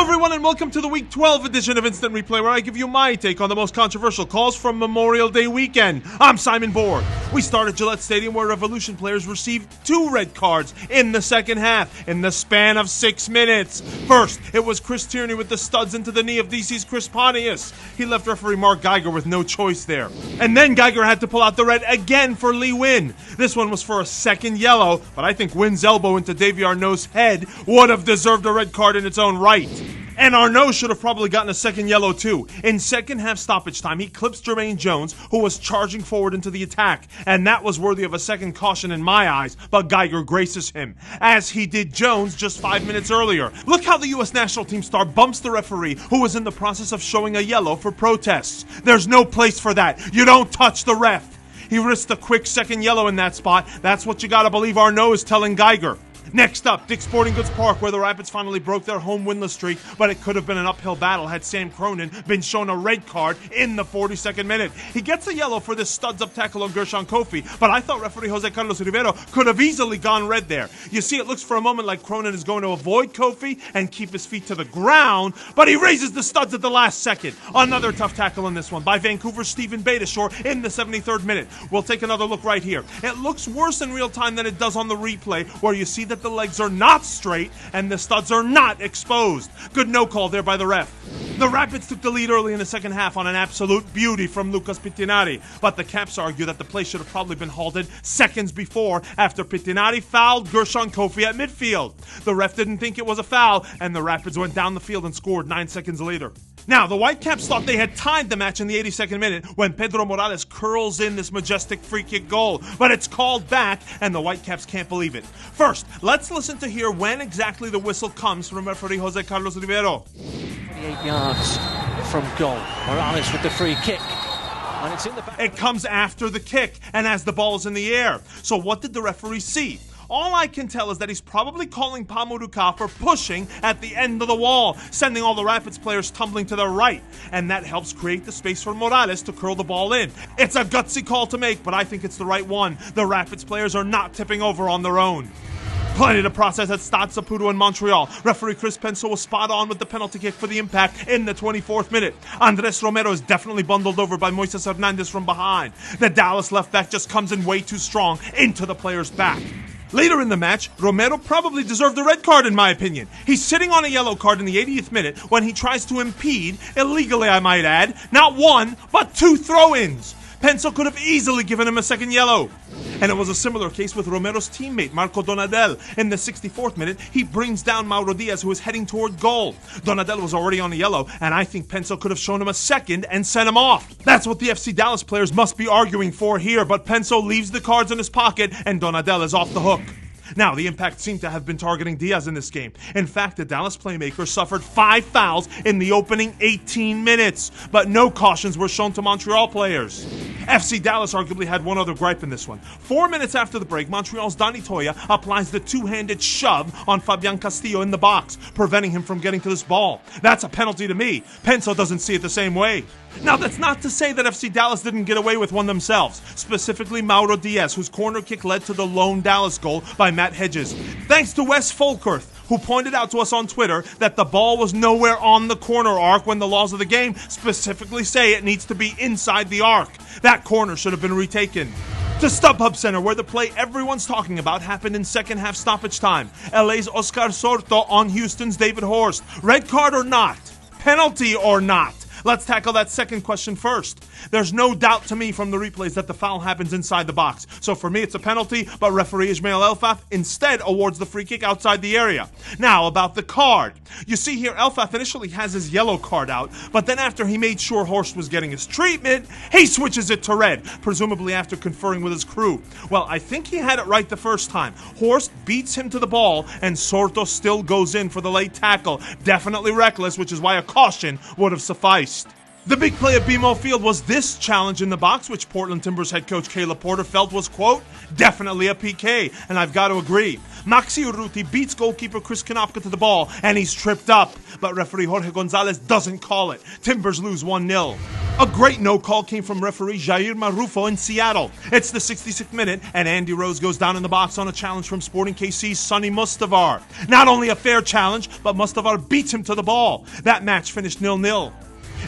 Hello everyone and welcome to the Week 12 edition of Instant Replay, where I give you my take on the most controversial calls from Memorial Day weekend. I'm Simon Borg. We start at Gillette Stadium, where Revolution players received 2 red cards in the second half in the span of 6 minutes. First, it was Chris Tierney with the studs into the knee of DC's Chris Pontius. He left referee Mark Geiger with no choice there. And then Geiger had to pull out the red again for Lee Win. This one was for a second yellow, but I think Win's elbow into Davy Arnaud's head would have deserved a red card in its own right. And Arnaud should have probably gotten a second yellow too. In second half stoppage time, he clips Jermaine Jones, who was charging forward into the attack. And that was worthy of a second caution in my eyes, but Geiger graces him, as he did Jones just 5 minutes earlier. Look how the U.S. national team star bumps the referee, who was in the process of showing a yellow for protests. There's no place for that. You don't touch the ref. He risked a quick second yellow in that spot. That's what you gotta believe Arnaud is telling Geiger. Next up, Dick's Sporting Goods Park, where the Rapids finally broke their home winless streak, but it could have been an uphill battle had Sam Cronin been shown a red card in the 42nd minute. He gets a yellow for this studs-up tackle on Gershon Kofi, but I thought referee Jose Carlos Rivero could have easily gone red there. You see, it looks for a moment like Cronin is going to avoid Kofi and keep his feet to the ground, but he raises the studs at the last second. Another tough tackle in this one by Vancouver's Stephen Beitashour in the 73rd minute. We'll take another look right here. It looks worse in real time than it does on the replay, where you see that the legs are not straight and the studs are not exposed. Good no call there by the ref. The Rapids took the lead early in the second half on an absolute beauty from Lucas Pittinari, but the Caps argue that the play should have probably been halted seconds before after Pittinari fouled Gershon Kofi at midfield. The ref didn't think it was a foul, and the Rapids went down the field and scored 9 seconds later. Now, the Whitecaps thought they had tied the match in the 82nd minute when Pedro Morales curls in this majestic free kick goal, but it's called back, and the Whitecaps can't believe it. First, let's listen to hear when exactly the whistle comes from referee Jose Carlos Rivero. 28 yards from goal. Morales with the free kick. And it's in the back. It comes after the kick and as the ball is in the air. So what did the referee see? All I can tell is that he's probably calling Pamuruka for pushing at the end of the wall, sending all the Rapids players tumbling to their right, and that helps create the space for Morales to curl the ball in. It's a gutsy call to make, but I think it's the right one. The Rapids players are not tipping over on their own. Plenty to process at Stade Saputo in Montreal. Referee Chris Penso was spot on with the penalty kick for the Impact in the 24th minute. Andres Romero is definitely bundled over by Moises Hernandez from behind. The Dallas left back just comes in way too strong into the player's back. Later in the match, Romero probably deserved a red card in my opinion. He's sitting on a yellow card in the 80th minute when he tries to impede, illegally I might add, not 1, but 2 throw-ins. Penso could have easily given him a second yellow. And it was a similar case with Romero's teammate, Marco Donadel. In the 64th minute, he brings down Mauro Diaz, who is heading toward goal. Donadel was already on a yellow, and I think Penso could have shown him a second and sent him off. That's what the FC Dallas players must be arguing for here, but Penso leaves the cards in his pocket, and Donadel is off the hook. Now, the Impact seemed to have been targeting Diaz in this game. In fact, the Dallas playmaker suffered 5 fouls in the opening 18 minutes, but no cautions were shown to Montreal players. FC Dallas arguably had one other gripe in this one. 4 minutes after the break, Montreal's Donny Toya applies the 2-handed shove on Fabian Castillo in the box, preventing him from getting to this ball. That's a penalty to me. Penso doesn't see it the same way. Now, that's not to say that FC Dallas didn't get away with one themselves, specifically Mauro Diaz, whose corner kick led to the lone Dallas goal by Matt Hedges. Thanks to Wes Folkerth, who pointed out to us on Twitter that the ball was nowhere on the corner arc when the laws of the game specifically say it needs to be inside the arc. That corner should have been retaken. To StubHub Center, where the play everyone's talking about happened in second half stoppage time. LA's Oscar Sorto on Houston's David Horst. Red card or not? Penalty or not? Let's tackle that second question first. There's no doubt to me from the replays that the foul happens inside the box. So for me, it's a penalty, but referee Ismail Elfath instead awards the free kick outside the area. Now, about the card. You see here, Elfath initially has his yellow card out, but then after he made sure Horst was getting his treatment, he switches it to red, presumably after conferring with his crew. Well, I think he had it right the first time. Horst beats him to the ball, and Sorto still goes in for the late tackle. Definitely reckless, which is why a caution would have sufficed. The big play at BMO Field was this challenge in the box, which Portland Timbers head coach Caleb Porter felt was, quote, definitely a PK, and I've got to agree. Maxi Urruti beats goalkeeper Chris Konopka to the ball, and he's tripped up. But referee Jorge Gonzalez doesn't call it. Timbers lose 1-0. A great no-call came from referee Jair Marufo in Seattle. It's the 66th minute, and Andy Rose goes down in the box on a challenge from Sporting KC's Sonny Mustavar. Not only a fair challenge, but Mustavar beats him to the ball. That match finished 0-0.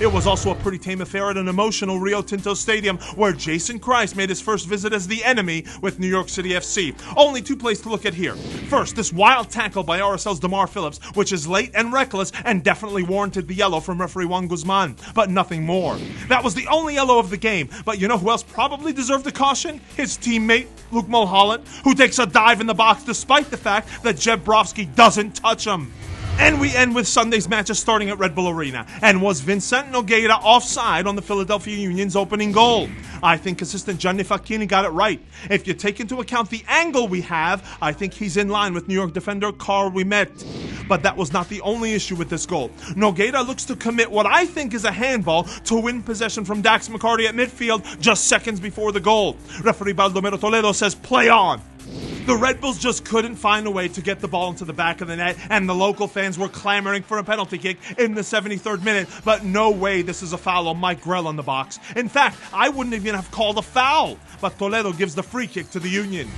It was also a pretty tame affair at an emotional Rio Tinto Stadium where Jason Christ made his first visit as the enemy with New York City FC. Only two plays to look at here. First, this wild tackle by RSL's Damar Phillips, which is late and reckless and definitely warranted the yellow from referee Juan Guzman, but nothing more. That was the only yellow of the game, but you know who else probably deserved a caution? His teammate, Luke Mulholland, who takes a dive in the box despite the fact that Jeb Brofsky doesn't touch him. And we end with Sunday's matches starting at Red Bull Arena. And was Vincent Nogueira offside on the Philadelphia Union's opening goal? I think assistant Gianni Facchini got it right. If you take into account the angle we have, I think he's in line with New York defender Carl Ouimet. But that was not the only issue with this goal. Nogueira looks to commit what I think is a handball to win possession from Dax McCarty at midfield just seconds before the goal. Referee Baldomero Toledo says play on. The Red Bulls just couldn't find a way to get the ball into the back of the net, and the local fans were clamoring for a penalty kick in the 73rd minute, but no way this is a foul on Mike Grell on the box. In fact, I wouldn't even have called a foul, but Toledo gives the free kick to the Union.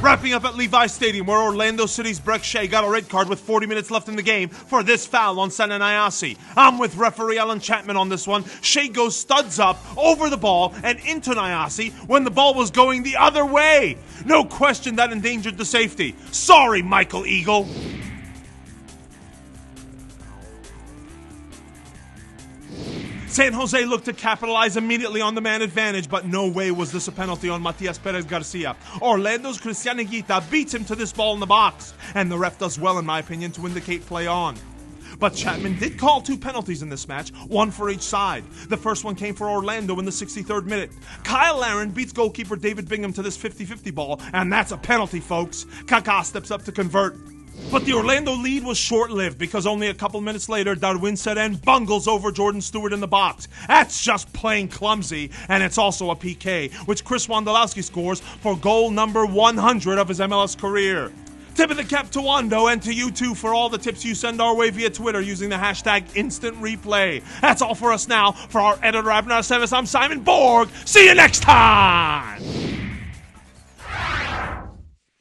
Wrapping up at Levi Stadium, where Orlando City's Breck Shea got a red card with 40 minutes left in the game for this foul on Sana Nyasi. I'm with referee Alan Chapman on this one. Shea goes studs up, over the ball, and into Nyasi when the ball was going the other way. No question that endangered the safety. Sorry, Michael Eagle. San Jose looked to capitalize immediately on the man advantage, but no way was this a penalty on Matias Perez Garcia. Orlando's Cristian Higuita beats him to this ball in the box, and the ref does well, in my opinion, to indicate play on. But Chapman did call two penalties in this match, one for each side. The first one came for Orlando in the 63rd minute. Kyle Larin beats goalkeeper David Bingham to this 50-50 ball, and that's a penalty, folks. Kaká steps up to convert. But the Orlando lead was short-lived because only a couple minutes later, Darwin Seren bungles over Jordan Stewart in the box. That's just plain clumsy, and it's also a PK, which Chris Wondolowski scores for goal number 100 of his MLS career. Tip of the cap to Wando and to you too for all the tips you send our way via Twitter using the hashtag #InstantReplay. That's all for us now. For our editor, Abner Seves, I'm Simon Borg. See you next time!